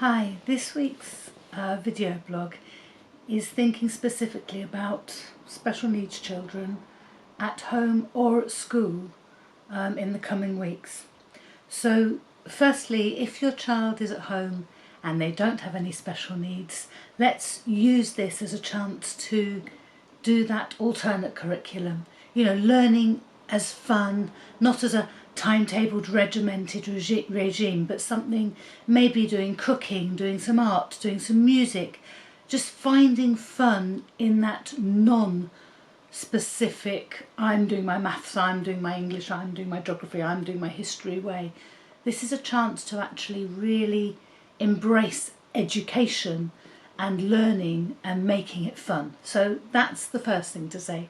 Hi, this week's video blog is thinking specifically about special needs children at home or at school in the coming weeks. So firstly, if your child is at home and they don't have any special needs, let's use this as a chance to do that alternate curriculum. You know, learning as fun, not as a timetabled, regimented regime, but something, maybe doing cooking, doing some art, doing some music, just finding fun in that non-specific, I'm doing my maths, I'm doing my English, I'm doing my geography, I'm doing my history way. This is a chance to actually really embrace education and learning and making it fun. So that's the first thing to say.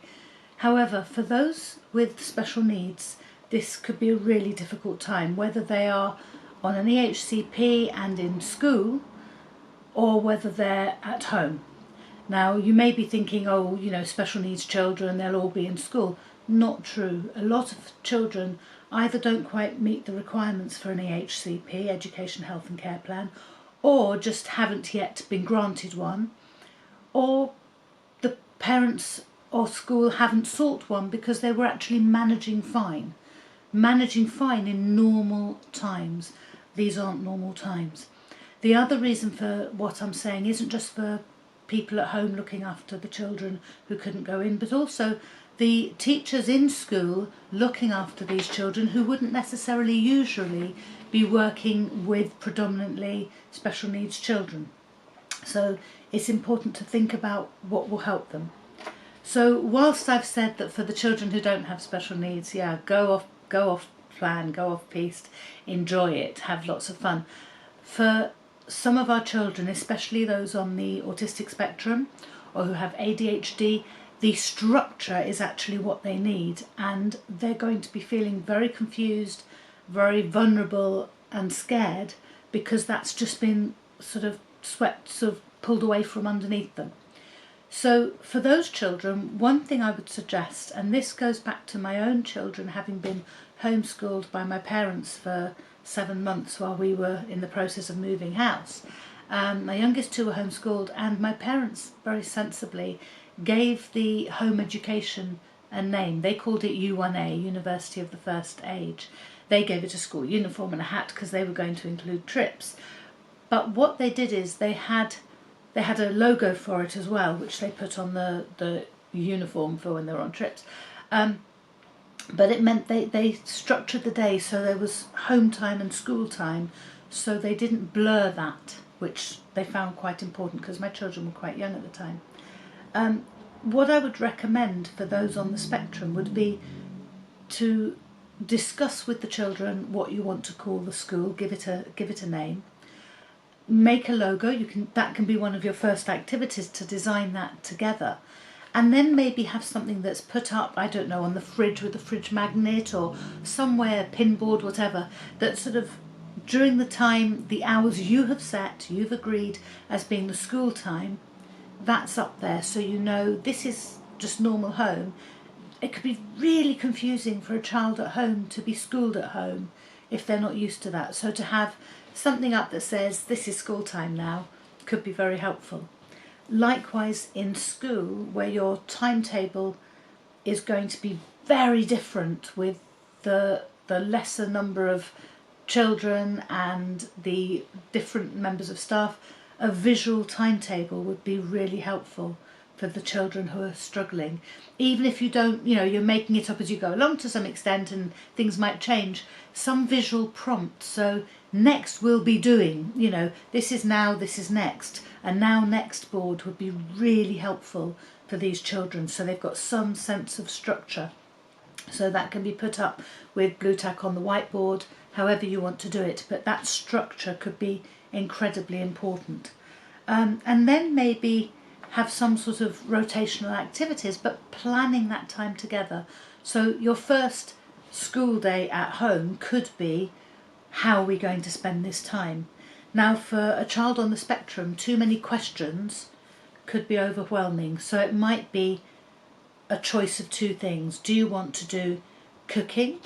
However, for those with special needs, this could be a really difficult time, whether they are on an EHCP and in school or whether they're at home. Now, you may be thinking, oh, you know, special needs children, they'll all be in school. Not true. A lot of children either don't quite meet the requirements for an EHCP, Education, Health and Care Plan, or just haven't yet been granted one, or the parents or school haven't sought one because they were actually managing fine in normal times. These aren't normal times. The other reason for what I'm saying isn't just for people at home looking after the children who couldn't go in, but also the teachers in school looking after these children who wouldn't necessarily usually be working with predominantly special needs children. So it's important to think about what will help them. So whilst I've said that for the children who don't have special needs, yeah, go off plan, go off piste, enjoy it, have lots of fun. For some of our children, especially those on the autistic spectrum or who have ADHD, the structure is actually what they need, and they're going to be feeling very confused, very vulnerable and scared because that's just been sort of pulled away from underneath them. So for those children, one thing I would suggest, and this goes back to my own children having been homeschooled by my parents for 7 months while we were in the process of moving house. My youngest two were homeschooled, and my parents very sensibly gave the home education a name. They called it U1A, University of the First Age. They gave it a school uniform and a hat because they were going to include trips. But what they did is they had a logo for it as well, which they put on the uniform for when they were on trips. But it meant they structured the day so there was home time and school time, so they didn't blur that, which they found quite important because my children were quite young at the time. What I would recommend for those on the spectrum would be to discuss with the children what you want to call the school, give it a name. Make a logo. That can be one of your first activities, to design that together, and then maybe have something that's put up, I don't know, on the fridge with a fridge magnet or somewhere, pinboard, whatever, that sort of during the time, the hours you have set, you've agreed as being the school time, that's up there, so you know this is just normal home. It could be really confusing for a child at home to be schooled at home if they're not used to that. So to have something up that says this is school time now could be very helpful. Likewise in school, where your timetable is going to be very different with the lesser number of children and the different members of staff, a visual timetable would be really helpful for the children who are struggling. Even if you don't, you know, you're making it up as you go along to some extent and things might change, some visual prompt. So next we'll be doing, you know, this is now, this is next, and now next board would be really helpful for these children, so they've got some sense of structure. So that can be put up with blue tack on the whiteboard, however you want to do it, but that structure could be incredibly important. And then maybe have some sort of rotational activities, but planning that time together. So your first school day at home could be, how are we going to spend this time? Now for a child on the spectrum, too many questions could be overwhelming, so it might be a choice of two things. Do you want to do cooking,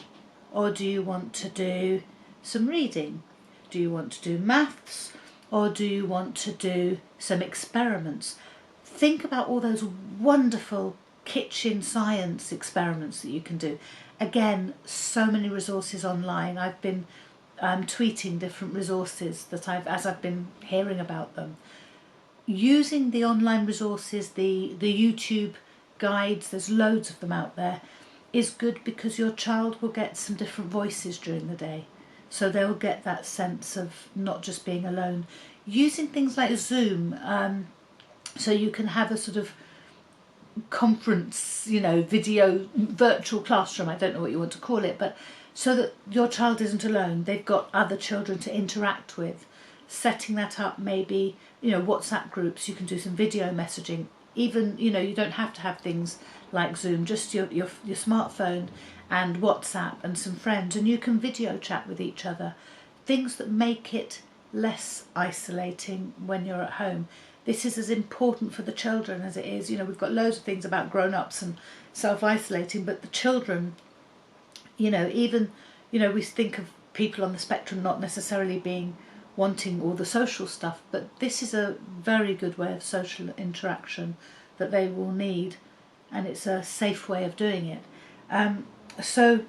or do you want to do some reading? Do you want to do maths, or do you want to do some experiments? Think about all those wonderful kitchen science experiments that you can do. Again, so many resources online. I've been tweeting different resources that as I've been hearing about them. Using the online resources, the YouTube guides, there's loads of them out there, is good because your child will get some different voices during the day. So they'll get that sense of not just being alone. Using things like Zoom, so you can have a sort of conference, video, virtual classroom, I don't know what you want to call it, but so that your child isn't alone. They've got other children to interact with. Setting that up, maybe, WhatsApp groups, you can do some video messaging. Even, you don't have to have things like Zoom, just your smartphone and WhatsApp and some friends, and you can video chat with each other. Things that make it less isolating when you're at home. This is as important for the children as it is. We've got loads of things about grown-ups and self-isolating, but the children, even, we think of people on the spectrum not necessarily wanting all the social stuff, but this is a very good way of social interaction that they will need, and it's a safe way of doing it. So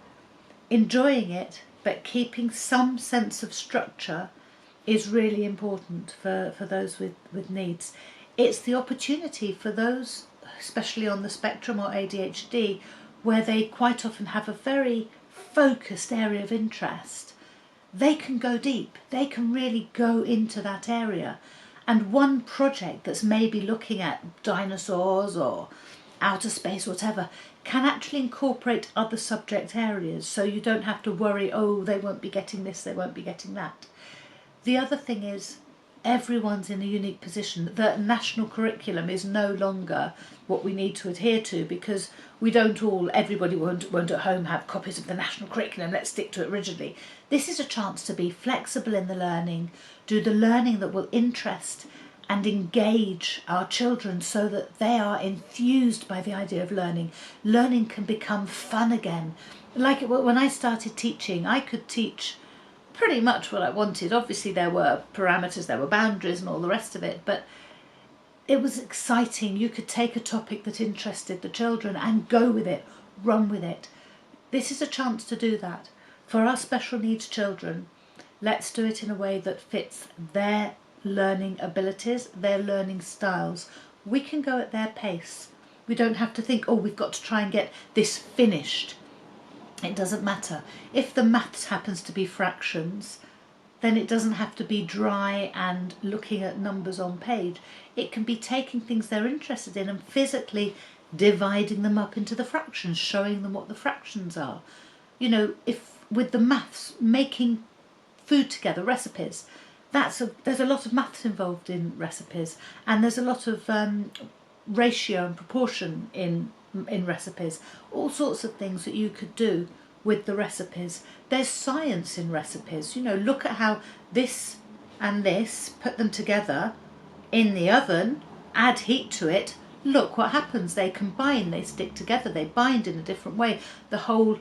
enjoying it, but keeping some sense of structure is really important for those with needs. It's the opportunity for those, especially on the spectrum or ADHD, where they quite often have a very focused area of interest. They can go deep, they can really go into that area. And one project that's maybe looking at dinosaurs or outer space, whatever, can actually incorporate other subject areas, so you don't have to worry, oh, they won't be getting this, they won't be getting that. The other thing is, everyone's in a unique position. The national curriculum is no longer what we need to adhere to, because everybody won't at home have copies of the national curriculum, let's stick to it rigidly. This is a chance to be flexible in the learning, do the learning that will interest and engage our children so that they are enthused by the idea of learning. Learning can become fun again. Like when I started teaching, I could teach pretty much what I wanted. Obviously there were parameters, there were boundaries and all the rest of it, but it was exciting. You could take a topic that interested the children and go with it, run with it. This is a chance to do that. For our special needs children, let's do it in a way that fits their learning abilities, their learning styles. We can go at their pace. We don't have to think, oh, we've got to try and get this finished. It doesn't matter. If the maths happens to be fractions, then it doesn't have to be dry and looking at numbers on page. It can be taking things they're interested in and physically dividing them up into the fractions, showing them what the fractions are. If with the maths, making food together, recipes, there's a lot of maths involved in recipes, and there's a lot of ratio and proportion in recipes, all sorts of things that you could do with the recipes. There's science in recipes. Look at how this and this, put them together in the oven, add heat to it, look what happens. They combine, they stick together, they bind in a different way. The whole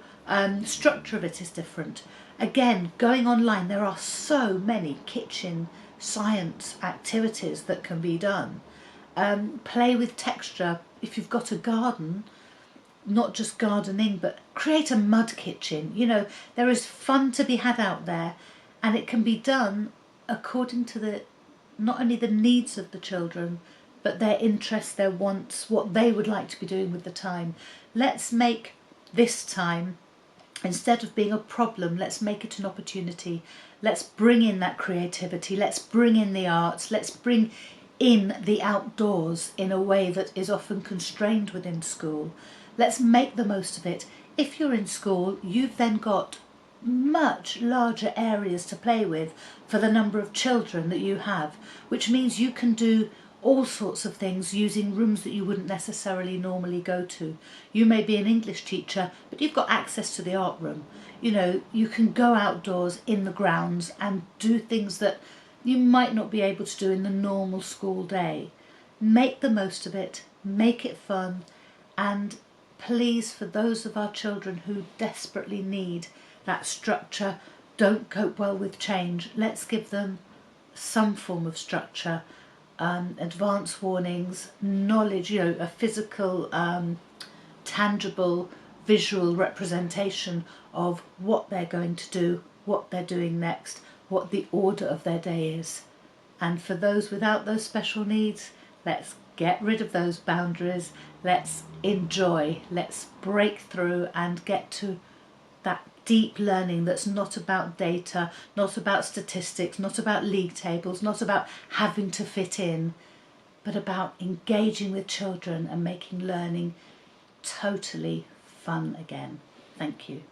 structure of it is different. Again, going online, there are so many kitchen science activities that can be done. Play with texture. If you've got a garden, not just gardening, but create a mud kitchen. There is fun to be had out there, and it can be done according to not only the needs of the children, but their interests, their wants, what they would like to be doing with the time. Let's make this time, instead of being a problem, let's make it an opportunity. Let's bring in that creativity, let's bring in the arts, let's bring in the outdoors in a way that is often constrained within school. Let's make the most of it. If you're in school, you've then got much larger areas to play with for the number of children that you have, which means you can do all sorts of things using rooms that you wouldn't necessarily normally go to. You may be an English teacher, but you've got access to the art room. You can go outdoors in the grounds and do things that you might not be able to do in the normal school day. Make the most of it, make it fun, and please, for those of our children who desperately need that structure, don't cope well with change, let's give them some form of structure, advance warnings, knowledge, a physical, tangible, visual representation of what they're going to do, what they're doing next, what the order of their day is. And for those without those special needs, let's get rid of those boundaries, let's enjoy, let's break through and get to that deep learning that's not about data, not about statistics, not about league tables, not about having to fit in, but about engaging with children and making learning totally fun again. Thank you.